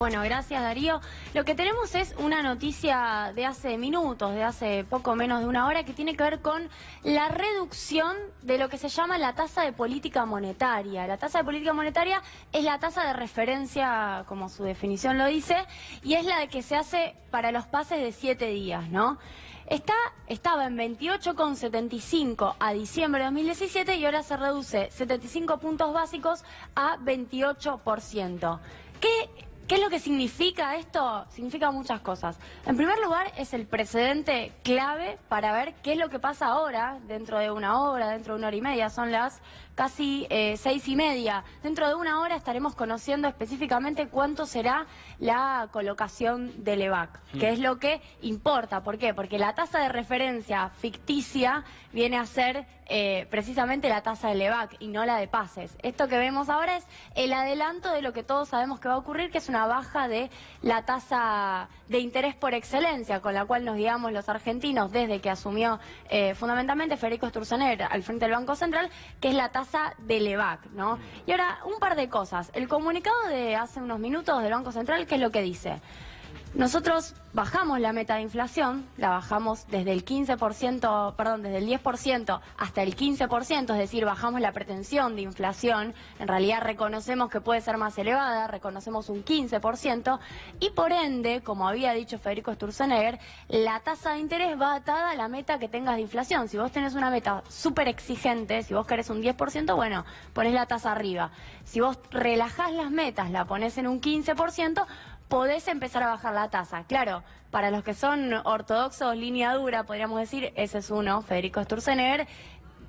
Bueno, gracias Darío. Lo que tenemos es una noticia de hace minutos, de hace poco menos de una hora, que tiene que ver con la reducción de lo que se llama la tasa de política monetaria. La tasa de política monetaria es la tasa de referencia, como su definición lo dice, y es la de que se hace para los pases de 7 días, ¿no? Estaba en 28,75 a diciembre de 2017 y ahora se reduce 75 puntos básicos a 28%. ¿Qué es lo que significa esto? Significa muchas cosas. En primer lugar, es el precedente clave para ver qué es lo que pasa ahora, dentro de una hora, dentro de una hora y media. Son las casi 6:30. Dentro de una hora estaremos conociendo específicamente cuánto será la colocación del EVAC, que es lo que importa. ¿Por qué? Porque la tasa de referencia ficticia viene a ser precisamente la tasa del EVAC y no la de pases. Esto que vemos ahora es el adelanto de lo que todos sabemos que va a ocurrir, que es una baja de la tasa de interés por excelencia, con la cual nos guiamos los argentinos desde que asumió fundamentalmente Federico Sturzenegger al frente del Banco Central, que es la tasa del EVAC, ¿no? Y ahora, un par de cosas. El comunicado de hace unos minutos del Banco Central, ¿qué es lo que dice? Nosotros bajamos la meta de inflación, la bajamos desde el 15%, perdón, desde el 10% hasta el 15%, es decir, bajamos la pretensión de inflación. En realidad reconocemos que puede ser más elevada, reconocemos un 15%, y por ende, como había dicho Federico Sturzenegger, la tasa de interés va atada a la meta que tengas de inflación. Si vos tenés una meta súper exigente, si vos querés un 10%, bueno, ponés la tasa arriba. Si vos relajás las metas, la ponés en un 15%, podés empezar a bajar la tasa. Claro, para los que son ortodoxos, línea dura, podríamos decir, ese es uno, Federico Sturzenegger.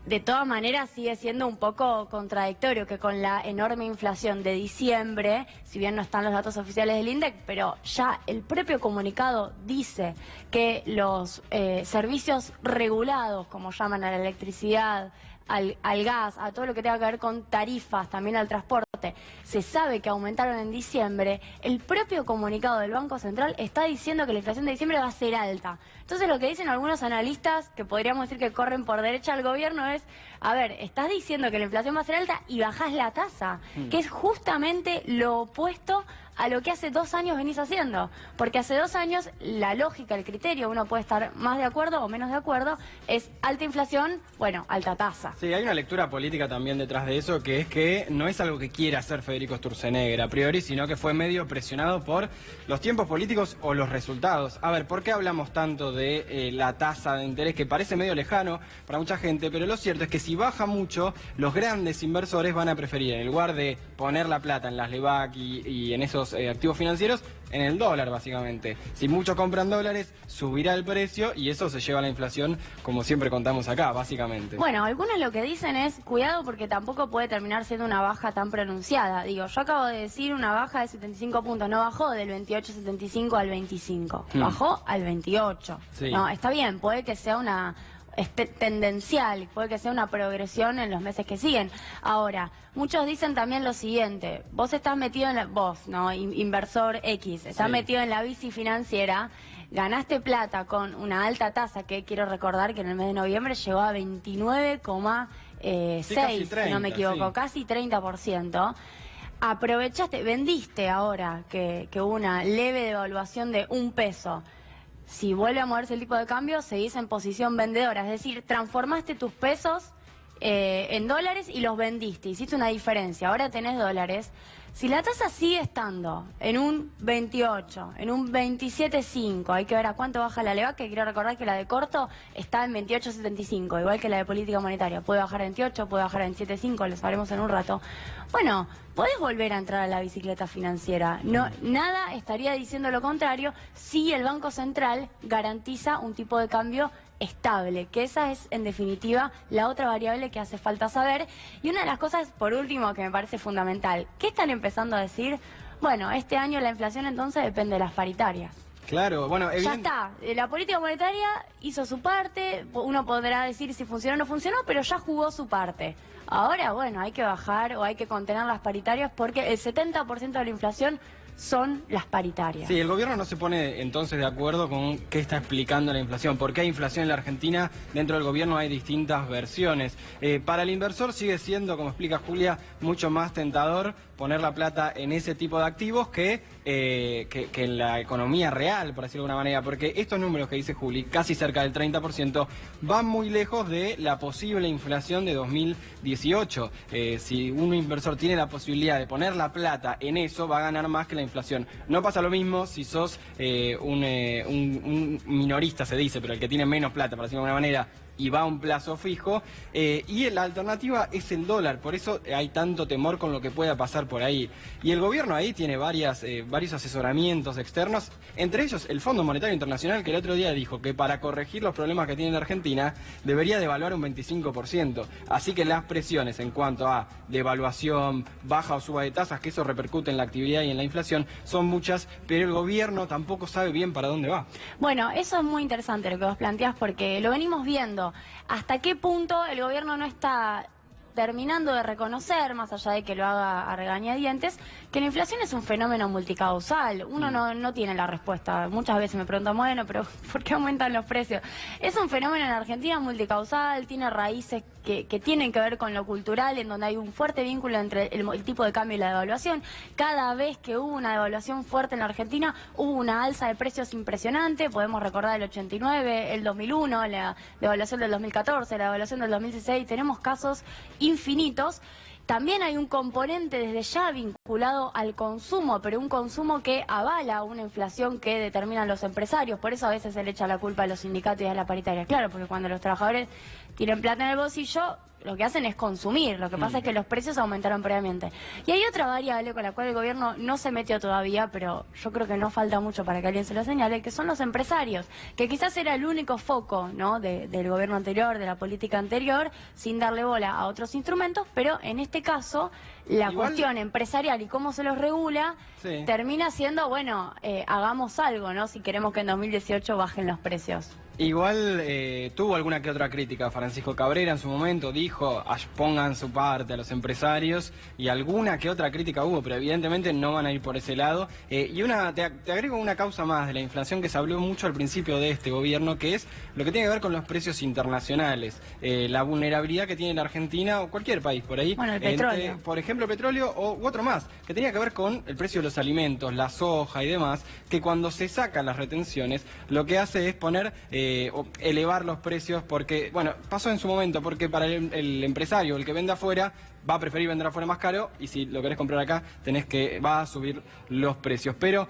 De todas maneras sigue siendo un poco contradictorio que con la enorme inflación de diciembre, si bien no están los datos oficiales del INDEC, pero ya el propio comunicado dice que los servicios regulados, como llaman a la electricidad, al gas, a todo lo que tenga que ver con tarifas, también al transporte, se sabe que aumentaron en diciembre. El propio comunicado del Banco Central está diciendo que la inflación de diciembre va a ser alta. Entonces lo que dicen algunos analistas, que podríamos decir que corren por derecha al gobierno, es, a ver, estás diciendo que la inflación va a ser alta y bajás la tasa, que es justamente lo opuesto a lo que hace 2 años venís haciendo. Porque hace 2 años la lógica, el criterio, uno puede estar más de acuerdo o menos de acuerdo, es alta inflación, bueno, alta tasa. Sí, hay una lectura política también detrás de eso, que es que no es algo que quiera hacer Federico Sturzenegger a priori, sino que fue medio presionado por los tiempos políticos o los resultados. A ver, ¿por qué hablamos tanto de la tasa de interés, que parece medio lejano para mucha gente? Pero lo cierto es que si baja mucho, los grandes inversores van a preferir, en lugar de poner la plata en las LEVAC y en esos activos financieros, en el dólar básicamente. Si muchos compran dólares, subirá el precio y eso se lleva a la inflación, como siempre contamos acá, básicamente. Bueno, algunos lo que dicen es, cuidado porque tampoco puede terminar siendo una baja tan pronunciada. Digo, yo acabo de decir una baja de 75 puntos, no bajó del 28,75 al 25, bajó al 28. Sí. No, está bien, puede que sea una tendencial, puede que sea una progresión en los meses que siguen. Ahora, muchos dicen también lo siguiente: vos estás metido en vos, ¿no? Inversor X, estás metido en la bici financiera, ganaste plata con una alta tasa que quiero recordar que en el mes de noviembre llegó a 29,6, si no me equivoco, casi 30%. Aprovechaste, vendiste ahora que hubo una leve devaluación de 1 peso. Si vuelve a moverse el tipo de cambio, seguís en posición vendedora, es decir, transformaste tus pesos en dólares y los vendiste, hiciste una diferencia, ahora tenés dólares. Si la tasa sigue estando en un 28, en un 27,5, hay que ver a cuánto baja la LEVAC, que quiero recordar que la de corto está en 28,75, igual que la de política monetaria, puede bajar a 28, puede bajar a 27,5, lo sabremos en un rato. Bueno, podés volver a entrar a la bicicleta financiera, no, nada estaría diciendo lo contrario si el Banco Central garantiza un tipo de cambio estable, que esa es en definitiva la otra variable que hace falta saber. Y una de las cosas, por último, que me parece fundamental, ¿qué están empezando a decir? Bueno, este año la inflación entonces depende de las paritarias. Claro, bueno, ya está, la política monetaria hizo su parte, uno podrá decir si funcionó o no funcionó, pero ya jugó su parte. Ahora, bueno, hay que bajar o hay que contener las paritarias porque el 70% de la inflación son las paritarias. Sí, el gobierno no se pone entonces de acuerdo con qué está explicando la inflación. ¿Por qué hay inflación en la Argentina? Dentro del gobierno hay distintas versiones. Para el inversor sigue siendo, como explica Julia, mucho más tentador poner la plata en ese tipo de activos que en la economía real, por decirlo de alguna manera, porque estos números que dice Juli, casi cerca del 30%, van muy lejos de la posible inflación de 2018. Si un inversor tiene la posibilidad de poner la plata en eso, va a ganar más que la inflación. No pasa lo mismo si sos un minorista, se dice, pero el que tiene menos plata, por decirlo de alguna manera, y va a un plazo fijo, y la alternativa es el dólar, por eso hay tanto temor con lo que pueda pasar por ahí. Y el gobierno ahí tiene varios asesoramientos externos, entre ellos el Fondo Monetario Internacional, que el otro día dijo que para corregir los problemas que tiene la Argentina, debería devaluar un 25%. Así que las presiones en cuanto a devaluación, baja o suba de tasas, que eso repercute en la actividad y en la inflación, son muchas, pero el gobierno tampoco sabe bien para dónde va. Bueno, eso es muy interesante lo que vos planteás, porque lo venimos viendo. ¿Hasta qué punto el gobierno no está terminando de reconocer, más allá de que lo haga a regañadientes, que la inflación es un fenómeno multicausal? Uno no tiene la respuesta. Muchas veces me preguntan, bueno, pero ¿por qué aumentan los precios? Es un fenómeno en Argentina multicausal, tiene raíces que tienen que ver con lo cultural, en donde hay un fuerte vínculo entre el tipo de cambio y la devaluación. Cada vez que hubo una devaluación fuerte en la Argentina, hubo una alza de precios impresionante. Podemos recordar el 89, el 2001, la devaluación del 2014, la devaluación del 2016. Tenemos casos infinitos. También hay un componente desde ya vinculado al consumo, pero un consumo que avala una inflación que determinan los empresarios. Por eso a veces se le echa la culpa a los sindicatos y a la paritaria. Claro, porque cuando los trabajadores tienen plata en el bolsillo, lo que hacen es consumir. Lo que pasa es que los precios aumentaron previamente. Y hay otra variable con la cual el gobierno no se metió todavía, pero yo creo que no falta mucho para que alguien se lo señale, que son los empresarios, que quizás era el único foco, ¿no?, del gobierno anterior, de la política anterior, sin darle bola a otros instrumentos, pero en este caso la cuestión empresarial y cómo se los regula termina siendo, bueno, hagamos algo, ¿no?, si queremos que en 2018 bajen los precios. Igual tuvo alguna que otra crítica Francisco Cabrera en su momento, dijo pongan su parte a los empresarios, y alguna que otra crítica hubo, pero evidentemente no van a ir por ese lado. Y te agrego una causa más de la inflación que se habló mucho al principio de este gobierno, que es lo que tiene que ver con los precios internacionales, la vulnerabilidad que tiene la Argentina o cualquier país por ahí. Bueno, el petróleo. Por ejemplo, petróleo u otro más, que tenía que ver con el precio de los alimentos, la soja y demás, que cuando se sacan las retenciones, lo que hace es poner o elevar los precios, porque, bueno, pasó en su momento, porque para el empresario, el que vende afuera, va a preferir vender afuera más caro, y si lo querés comprar acá, va a subir los precios. Pero